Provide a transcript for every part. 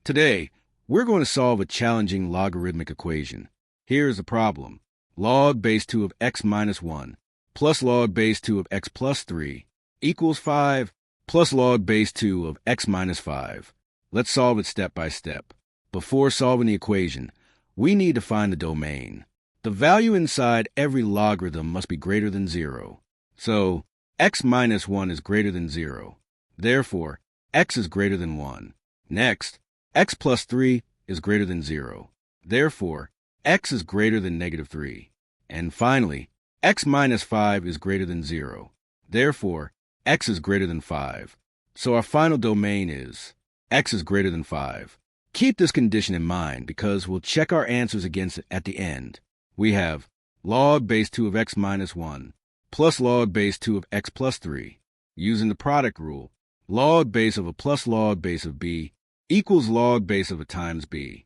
Today, we're going to solve a challenging logarithmic equation. Here's the problem. Log base 2 of x minus 1 plus log base 2 of x plus 3 equals 5 plus log base 2 of x minus 5. Let's solve it step by step. Before solving the equation, we need to find the domain. The value inside every logarithm must be greater than 0. So, x minus 1 is greater than 0. Therefore, x is greater than 1. Next, x plus 3 is greater than 0. Therefore, x is greater than negative 3. And finally, x minus 5 is greater than 0. Therefore, x is greater than 5. So our final domain is x is greater than 5. Keep this condition in mind because we'll check our answers against it at the end. We have log base 2 of x minus 1 plus log base 2 of x plus 3. Using the product rule, log base of a plus log base of b equals log base of a times b.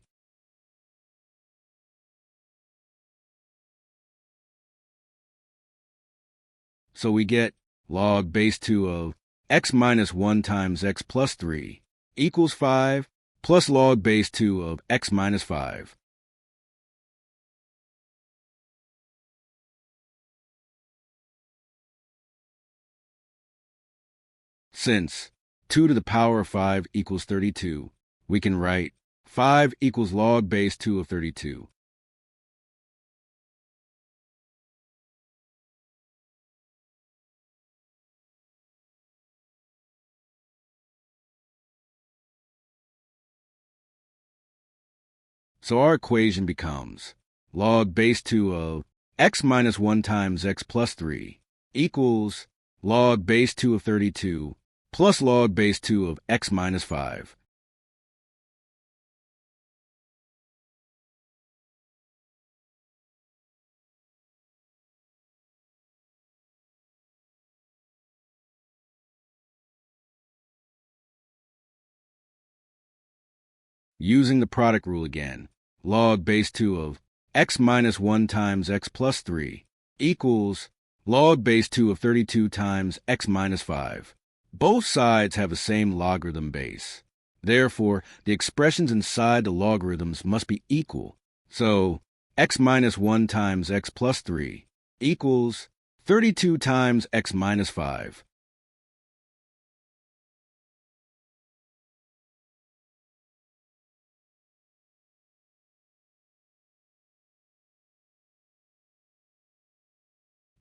So we get log base 2 of x minus 1 times x plus 3 equals 5 plus log base 2 of x minus 5. Since 2 to the power of 5 equals 32, we can write 5 equals log base 2 of 32. So our equation becomes log base 2 of x minus 1 times x plus 3 equals log base 2 of 32 plus log base 2 of x minus 5. Using the product rule again, log base 2 of x minus 1 times x plus 3 equals log base 2 of 32 times x minus 5. Both sides have the same logarithm base. Therefore, the expressions inside the logarithms must be equal. So, x minus 1 times x plus 3 equals 32 times x minus 5.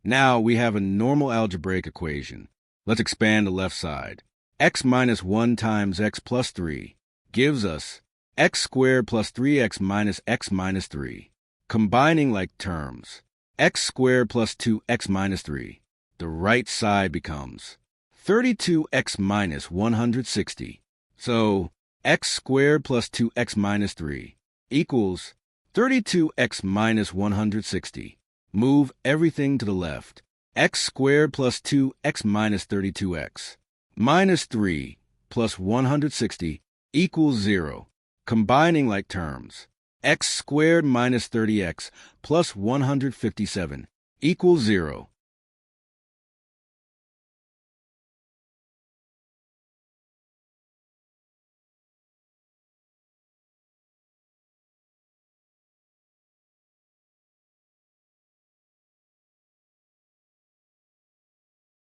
Now we have a normal algebraic equation. Let's expand the left side. X minus 1 times x plus 3 gives us x squared plus 3x minus x minus 3. Combining like terms, x squared plus 2x minus 3. The right side becomes 32x minus 160. So x squared plus 2x minus 3 equals 32x minus 160. Move everything to the left. X squared plus 2x minus 32x minus 3 plus 160 equals 0. Combining like terms, x squared minus 30x plus 157 equals 0.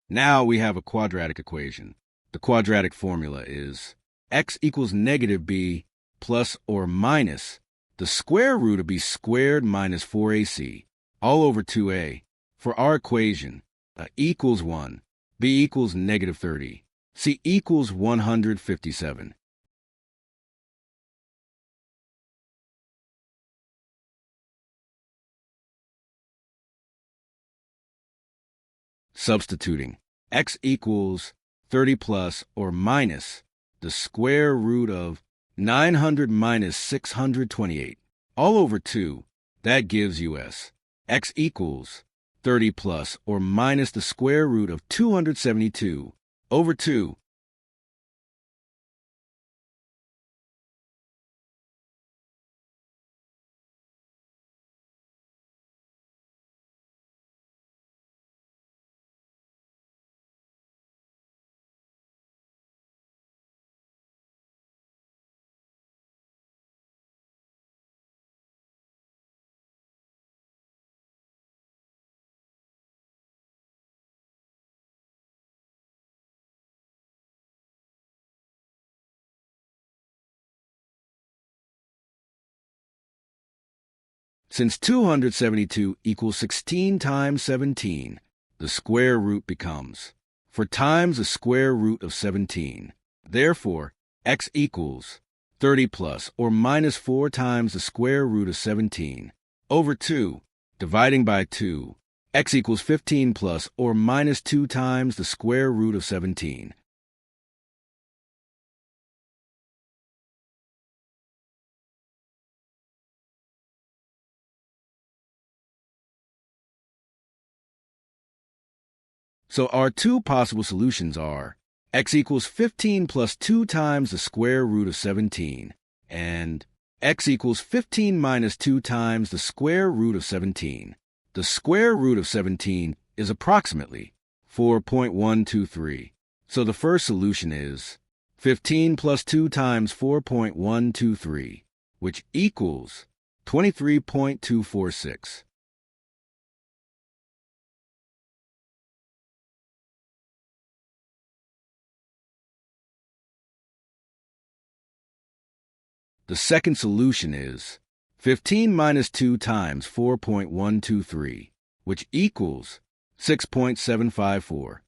Now we have a quadratic equation. The quadratic formula is x equals negative b plus or minus the square root of b squared minus 4ac all over 2a. For our equation, a equals 1, b equals negative 30, c equals 157. Substituting, x equals 30 plus or minus the square root of 900 minus 628 all over 2. That gives us x equals 30 plus or minus the square root of 272 over 2. Since 272 equals 16 times 17, the square root becomes 4 times the square root of 17. Therefore, x equals 30 plus or minus 4 times the square root of 17 over 2, dividing by 2, x equals 15 plus or minus 2 times the square root of 17. So our two possible solutions are x equals 15 plus 2 times the square root of 17 and x equals 15 minus 2 times the square root of 17. The square root of 17 is approximately 4.123. So the first solution is 15 plus 2 times 4.123, which equals 23.246. The second solution is 15 minus 2 times 4.123, which equals 6.754.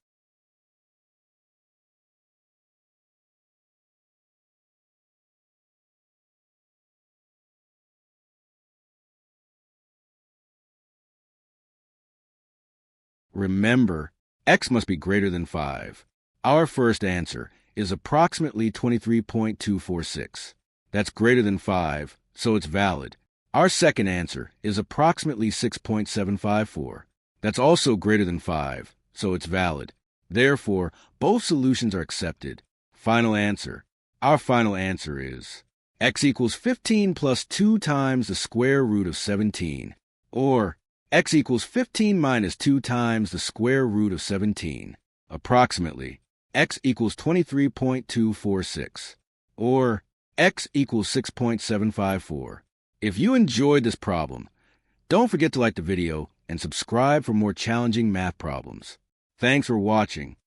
Remember, x must be greater than 5. Our first answer is approximately 23.246. That's greater than 5, so it's valid. Our second answer is approximately 6.754. That's also greater than 5, so it's valid. Therefore, both solutions are accepted. Final answer. Our final answer is x equals 15 plus 2 times the square root of 17, or x equals 15 minus 2 times the square root of 17. Approximately, x equals 23.246, or x equals 6.754. If you enjoyed this problem, don't forget to like the video and subscribe for more challenging math problems. Thanks for watching.